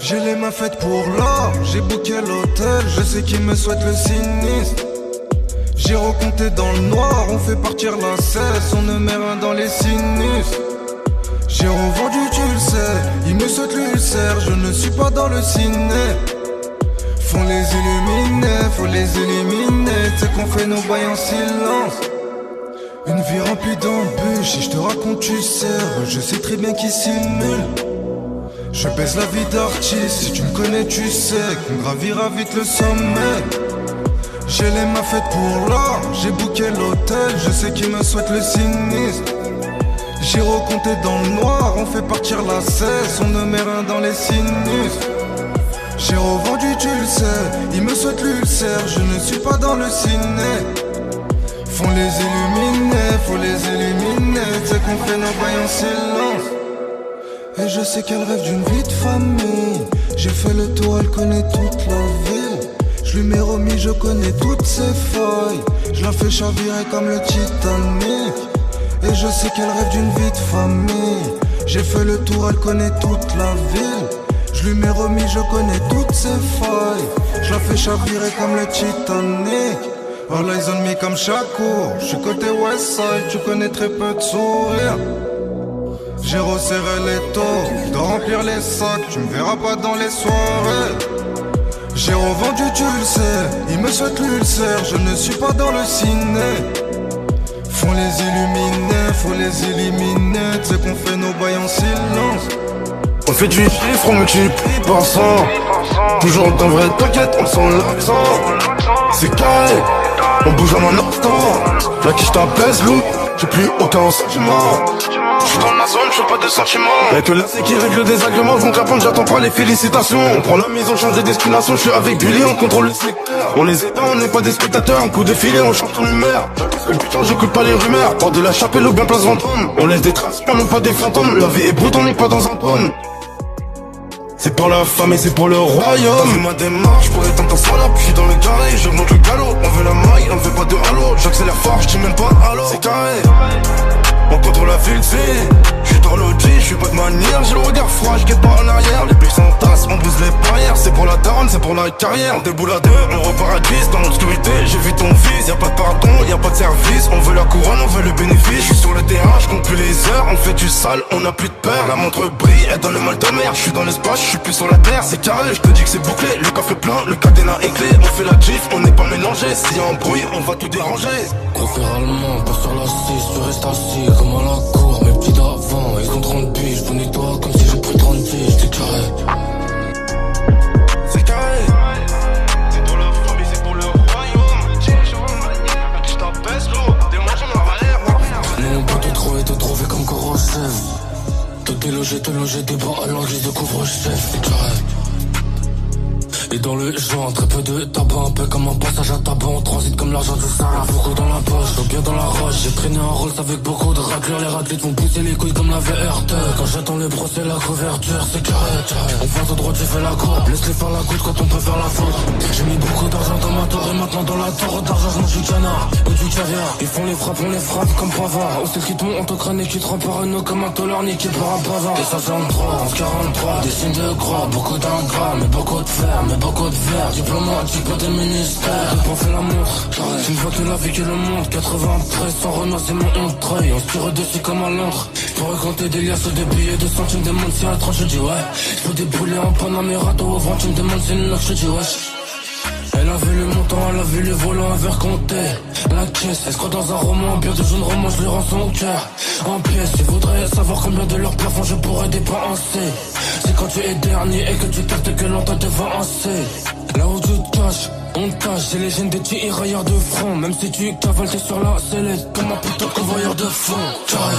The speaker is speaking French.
J'ai les mains faites pour l'or, j'ai booké l'hôtel, je sais qui me souhaite le sinistre. J'ai recompté dans le noir, on fait partir la cesse, on ne met rien dans les sinus. J'ai revendu, tu le sais, il me saute l'ulcère, je ne suis pas dans le ciné. Faut les illuminer, faut les éliminer, c'est qu'on fait nos bails en silence. Une vie remplie d'embûches, si je te raconte tu sers, je sais très bien qui simule. Je baisse la vie d'artiste, si tu me connais tu sais qu'on gravira vite le sommet. J'ai les mains faites pour l'or, j'ai booké l'hôtel, je sais qui me souhaite le sinistre. J'ai recompté dans le noir, on fait partir la cesse, on ne met rien dans les sinus. J'ai revendu, tu le sais, il me souhaite l'ulcère, je ne suis pas dans le ciné. Faut les éliminer, c'est qu'on fait nos bails en silence. Et je sais qu'elle rêve d'une vie de famille, j'ai fait le tour, elle connaît toute la ville. Je lui mets remis, je connais toutes ses failles, je la fais chavirer comme le Titanic. Et je sais qu'elle rêve d'une vie de famille, j'ai fait le tour, elle connaît toute la ville. Je lui mets remis, je connais toutes ses failles, je la fais chavirer comme le Titanic. All eyes on me comme Shakur, je suis côté Westside, tu connais très peu de sourires. J'ai resserré les taux, de remplir les sacs, tu me verras pas dans les soirées. J'ai revendu, tu le sais, il me souhaite l'ulcère, je ne suis pas dans le ciné. Faut les éliminer, c'est qu'on fait nos bails en silence. On fait du chiffre, on multiplie par 100. Toujours d'un vrai, t'inquiète, on sent l'accent. C'est carré, on bouge en un instant. La quiche t'apaise, loup, j'ai plus aucun sentiment. J'suis dans ma zone, j'fais pas de sentiments. Y'a que là c'est qui règle le désagrément. Vont répondre, j'attends pas les félicitations. On prend la maison, change de destination. J'suis avec Billy, on contrôle le secteur. On les éteint, on n'est pas des spectateurs. Un coup de filet, on chante ton humeur. Le putain, j'écoute pas les rumeurs. Porte de la chapelle ou bien place Vendôme. On laisse des traces, on n'est pas des fantômes. La vie est brute, on n'est pas dans un trône. C'est pour la femme et c'est pour le royaume. Fais-moi des marches pour être en salade. Puis dans le carré, j'augmente le galop. On veut la maille, on veut pas de halo. J'accélère fort, j'dis même pas halo. C'est carré, on contrôle la ville, j'suis dans l'audi, j'suis pas de manière. J'ai le regard froid, j'guette pas en arrière. Les billes s'entassent, on brise les barrières. C'est pour la daronne, c'est pour la carrière. On déboule à deux, on repart à 10. Dans l'obscurité, j'ai vu ton fils. Y'a pas de pardon, y'a pas de service. On veut la couronne, on veut le bénéfice. J'suis sur le terrain, j'compte plus les heures. On fait du sale, on a plus de peur. La montre brille, elle donne le mal de mer. J'suis dans l'espace, j'suis plus sur la terre. C'est carré, j'te dis que c'est bouclé. Le coffre est plein, le cadenas est clé. On fait la gif, on n'est pas mélangé. S'il y a un bruit, on va tout déranger. Coiffeur allemand, pas sur la 6, tu restes assis comme à la cour. Mes petits d'avant, ils ont 30 piges, je nettoie comme si j'ai pris 30 piges, c'est carré. C'est carré, c'est pour la famille, c'est pour le royaume. Tiens, je vois ma manière, tu t'abaisses l'eau, des manches en valeur. Nous on peut te trouver comme Korosev. Te déloger, des bras à l'angle de couvre-chef, c'est carré. Et dans le joint, très peu de tabac, un peu comme un passage à tabac. On transite comme l'argent du Sahara, beaucoup dans la poche, donc bien dans la roche. J'ai traîné un Rolls avec beaucoup de raclures. Les raclettes vont pousser les couilles comme la VRT. Quand j'attends le procès, la couverture, c'est carré. On passe au droit, tu fais la courbe. Laisse-les faire la goutte quand on peut faire la faute. J'ai mis beaucoup d'argent dans ma tour et maintenant dans la tour d'argent, je mange du canard ou du caviar. Ils font les frappes, on les frappe comme Pavard. On sait qui te monte, on te crâne et qui te rend parano comme un tolard niqué par un bavard. Et ça c'est en 3, en 43, des signes de croix, beaucoup d'ingrats, mais beaucoup de fer, mais beaucoup de verre. Diplomatique, pas des ministères, on fait la montre. Tu ne vois que la vie que le monde. 93, sans remords, c'est mon entrée. On se tire dessus comme à Londres. Pour raconter des liasses, des billets de cent, tu me demandes si à la tranche, je dis ouais. Je peux débrouiller en Panamera, au vent, tu me demandes si une loque, je dis wesh. Elle a vu le montant, elle a vu le volant, un verre compté. La caisse, elle se croit dans un roman, bien de jaune roman, je lui rends son cœur en pièces. Il voudrait savoir combien de leur plafond je pourrais dépenser. C'est quand tu es dernier et que tu captes que l'on t'a devancé. Là où tu te caches, on te cache, c'est les gènes des tirailleurs de front. Même si tu cavales, t'es sur la sellette comme un putain de convoyeur de fond. Carré.